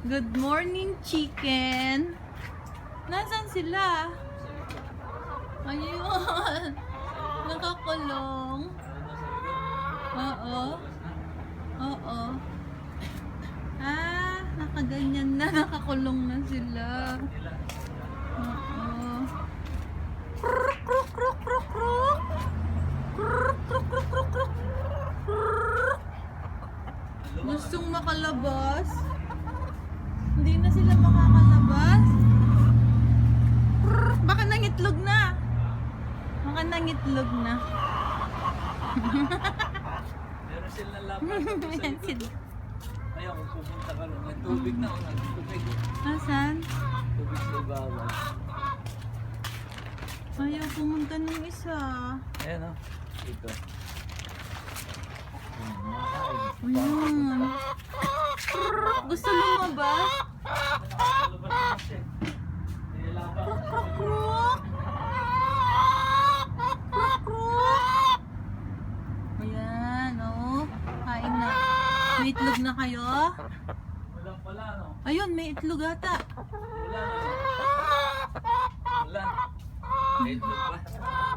Good morning, chicken. Nasaan sila? Ayun. Nakakulong. Oo. Oo. Ah, nakaganyan na. Nakakulong na sila. Oo. Kruk, kruk, kruk, kruk, kruk. Kruk, kruk, kruk, kruk, kruk. Kruk. Gustong makalabas. Hindi na sila makakalabas. Kruk, baka nangitlog na. Baka nangitlog na. Meron sila laban sa likod. Ayaw, kung pupunta ka rin. May tubig na. Tubig. Asan? Tubig sa ibabaw. Ayaw pumunta ng isa. Ayan o. Ito. Ayun. Kruk, gusto lumabas. Kruk, kruk, kruk. Kruk, kruk. Ayan, oh. Kain na. May itlog na kayo? Wala pala, no? Ayun, may itlog ata. Wala, no? Wala. May itlog pa.